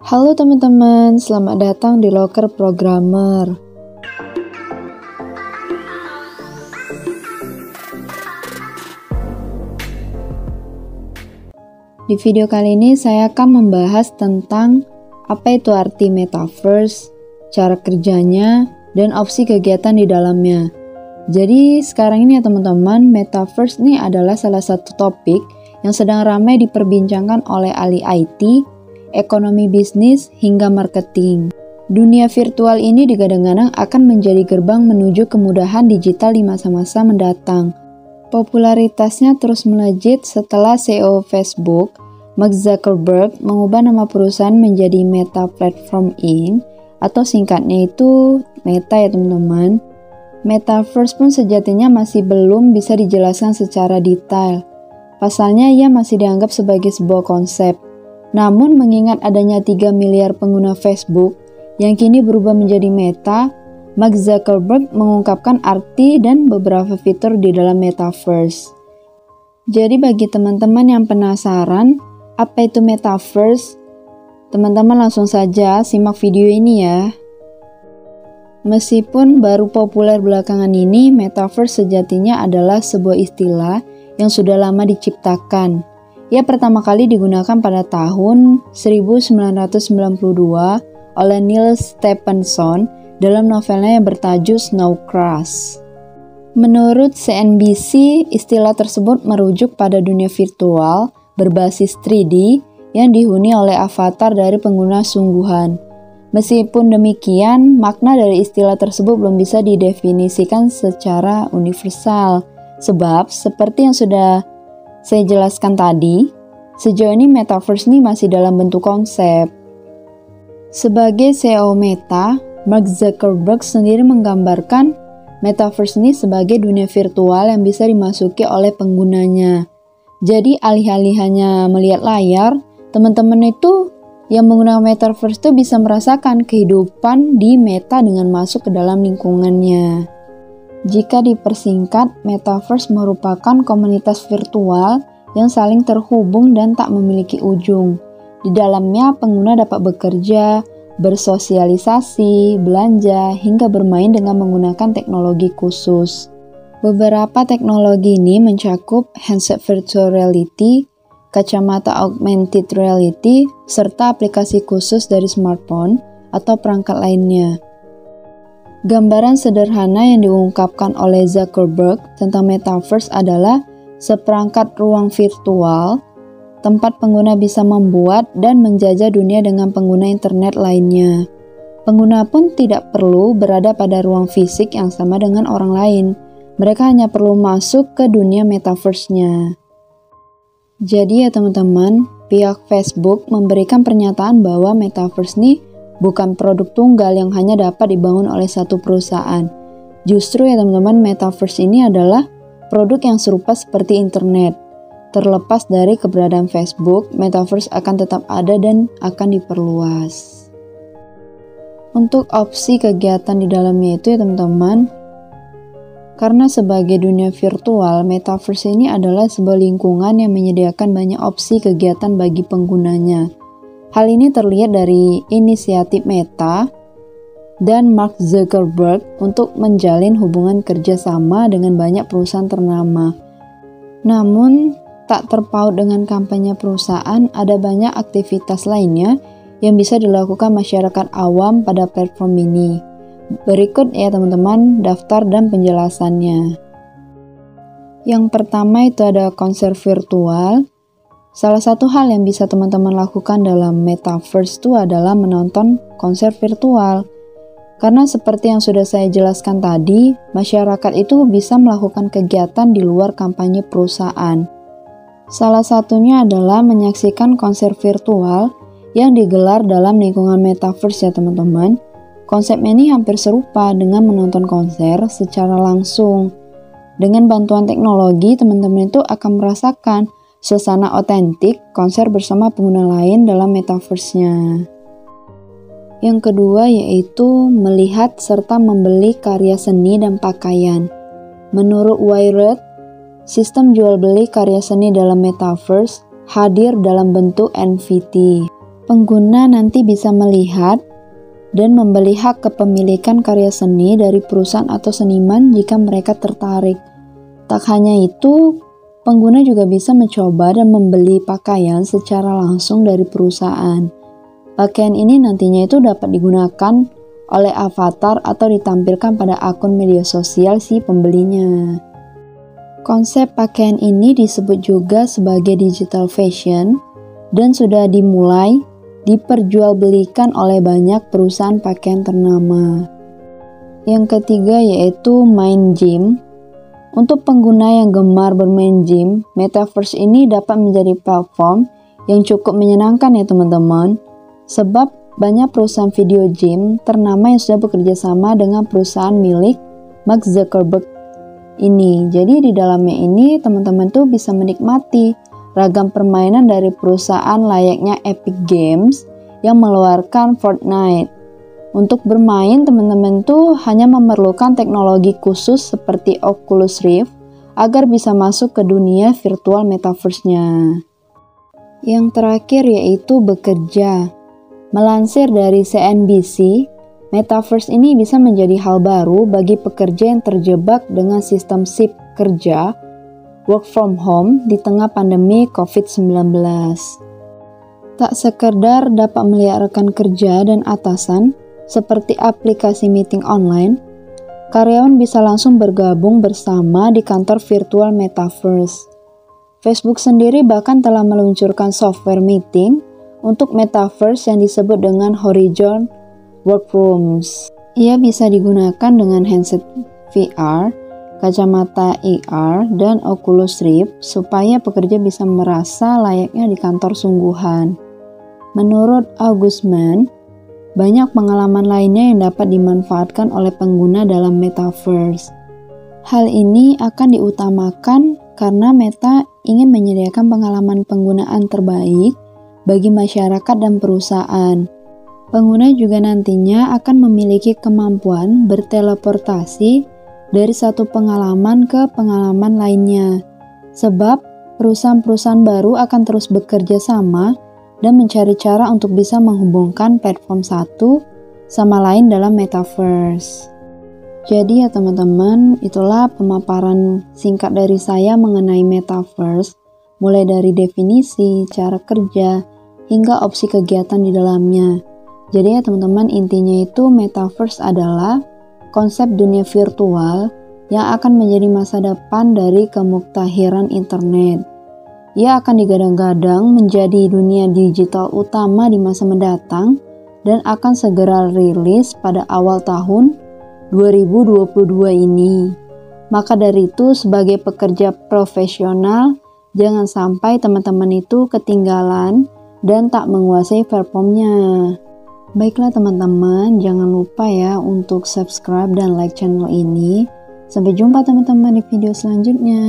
Halo teman-teman, selamat datang di Loker Programmer. Di video kali ini saya akan membahas tentang apa itu arti metaverse, cara kerjanya, dan opsi kegiatan di dalamnya. Jadi sekarang ini ya teman-teman, metaverse ini adalah salah satu topik yang sedang ramai diperbincangkan oleh ahli IT, ekonomi bisnis, hingga marketing. Dunia virtual ini digadang-gadang akan menjadi gerbang menuju kemudahan digital di masa-masa mendatang. Popularitasnya terus melejit setelah CEO Facebook, Mark Zuckerberg, mengubah nama perusahaan menjadi Meta Platforms Inc. atau singkatnya itu Meta ya teman-teman. Metaverse pun sejatinya masih belum bisa dijelaskan secara detail. Pasalnya ia masih dianggap sebagai sebuah konsep. Namun mengingat adanya 3 miliar pengguna Facebook yang kini berubah menjadi Meta, Mark Zuckerberg mengungkapkan arti dan beberapa fitur di dalam Metaverse. Jadi bagi teman-teman yang penasaran apa itu Metaverse, teman-teman langsung saja simak video ini ya. Meskipun baru populer belakangan ini, Metaverse sejatinya adalah sebuah istilah yang sudah lama diciptakan. Ia pertama kali digunakan pada tahun 1992 oleh Neil Stephenson dalam novelnya yang bertajuk Snow Crash. Menurut CNBC, istilah tersebut merujuk pada dunia virtual berbasis 3D yang dihuni oleh avatar dari pengguna sungguhan. Meskipun demikian, makna dari istilah tersebut belum bisa didefinisikan secara universal. Sebab, seperti yang sudah saya jelaskan tadi, sejauh ini Metaverse ini masih dalam bentuk konsep. Sebagai CEO Meta, Mark Zuckerberg sendiri menggambarkan Metaverse ini sebagai dunia virtual yang bisa dimasuki oleh penggunanya. Jadi alih-alih hanya melihat layar, teman-teman itu yang menggunakan Metaverse itu bisa merasakan kehidupan di Meta dengan masuk ke dalam lingkungannya. Jika dipersingkat, Metaverse merupakan komunitas virtual yang saling terhubung dan tak memiliki ujung. Di dalamnya, pengguna dapat bekerja, bersosialisasi, belanja, hingga bermain dengan menggunakan teknologi khusus. Beberapa teknologi ini mencakup headset virtual reality, kacamata augmented reality, serta aplikasi khusus dari smartphone atau perangkat lainnya. Gambaran sederhana yang diungkapkan oleh Zuckerberg tentang Metaverse adalah seperangkat ruang virtual, tempat pengguna bisa membuat dan menjajah dunia dengan pengguna internet lainnya. Pengguna pun tidak perlu berada pada ruang fisik yang sama dengan orang lain. Mereka hanya perlu masuk ke dunia Metaverse-nya. Jadi ya teman-teman, pihak Facebook memberikan pernyataan bahwa Metaverse ini bukan produk tunggal yang hanya dapat dibangun oleh satu perusahaan. Justru ya teman-teman, Metaverse ini adalah produk yang serupa seperti internet. Terlepas dari keberadaan Facebook, Metaverse akan tetap ada dan akan diperluas. Untuk opsi kegiatan di dalamnya itu ya teman-teman, karena sebagai dunia virtual, Metaverse ini adalah sebuah lingkungan yang menyediakan banyak opsi kegiatan bagi penggunanya. Hal ini terlihat dari inisiatif Meta dan Mark Zuckerberg untuk menjalin hubungan kerjasama dengan banyak perusahaan ternama. Namun, tak terpaut dengan kampanye perusahaan, ada banyak aktivitas lainnya yang bisa dilakukan masyarakat awam pada platform ini. Berikut ya teman-teman daftar dan penjelasannya. Yang pertama itu ada konser virtual. Salah satu hal yang bisa teman-teman lakukan dalam Metaverse itu adalah menonton konser virtual. Karena seperti yang sudah saya jelaskan tadi, masyarakat itu bisa melakukan kegiatan di luar kampanye perusahaan. Salah satunya adalah menyaksikan konser virtual yang digelar dalam lingkungan Metaverse ya teman-teman. Konsep ini hampir serupa dengan menonton konser secara langsung. Dengan bantuan teknologi, teman-teman itu akan merasakan suasana otentik konser bersama pengguna lain dalam Metaverse-nya. Yang kedua yaitu melihat serta membeli karya seni dan pakaian. Menurut Wired, sistem jual beli karya seni dalam Metaverse hadir dalam bentuk NFT. Pengguna nanti bisa melihat dan membeli hak kepemilikan karya seni dari perusahaan atau seniman jika mereka tertarik. Tak hanya itu, pengguna juga bisa mencoba dan membeli pakaian secara langsung dari perusahaan. Pakaian ini nantinya itu dapat digunakan oleh avatar atau ditampilkan pada akun media sosial si pembelinya. Konsep pakaian ini disebut juga sebagai digital fashion dan sudah dimulai diperjualbelikan oleh banyak perusahaan pakaian ternama. Yang ketiga yaitu main game. Untuk pengguna yang gemar bermain game, Metaverse ini dapat menjadi platform yang cukup menyenangkan ya teman-teman. Sebab banyak perusahaan video game ternama yang sudah bekerja sama dengan perusahaan milik Mark Zuckerberg ini. Jadi di dalamnya ini teman-teman tuh bisa menikmati ragam permainan dari perusahaan layaknya Epic Games yang mengeluarkan Fortnite. Untuk bermain, teman-teman tuh hanya memerlukan teknologi khusus seperti Oculus Rift agar bisa masuk ke dunia virtual metaverse-nya. Yang terakhir yaitu bekerja. Melansir dari CNBC, Metaverse ini bisa menjadi hal baru bagi pekerja yang terjebak dengan sistem shift kerja work from home di tengah pandemi COVID-19. Tak sekedar dapat melihat rekan kerja dan atasan seperti aplikasi meeting online, karyawan bisa langsung bergabung bersama di kantor virtual Metaverse. Facebook sendiri bahkan telah meluncurkan software meeting untuk Metaverse yang disebut dengan Horizon Workrooms. Ia bisa digunakan dengan headset VR, kacamata AR, dan Oculus Rift supaya pekerja bisa merasa layaknya di kantor sungguhan. Menurut August Mann, banyak pengalaman lainnya yang dapat dimanfaatkan oleh pengguna dalam Metaverse. Hal ini akan diutamakan karena Meta ingin menyediakan pengalaman penggunaan terbaik bagi masyarakat dan perusahaan. Pengguna juga nantinya akan memiliki kemampuan berteleportasi dari satu pengalaman ke pengalaman lainnya, sebab perusahaan-perusahaan baru akan terus bekerja sama dan mencari cara untuk bisa menghubungkan platform satu sama lain dalam Metaverse. Jadi ya teman-teman, itulah pemaparan singkat dari saya mengenai Metaverse, mulai dari definisi, cara kerja, hingga opsi kegiatan di dalamnya. Jadi ya teman-teman, intinya itu Metaverse adalah konsep dunia virtual yang akan menjadi masa depan dari kemuktahiran internet. Ia akan digadang-gadang menjadi dunia digital utama di masa mendatang dan akan segera rilis pada awal tahun 2022 ini. Maka dari itu, sebagai pekerja profesional, jangan sampai teman-teman itu ketinggalan dan tak menguasai platformnya. Baiklah teman-teman, jangan lupa ya untuk subscribe dan like channel ini. Sampai jumpa teman-teman di video selanjutnya.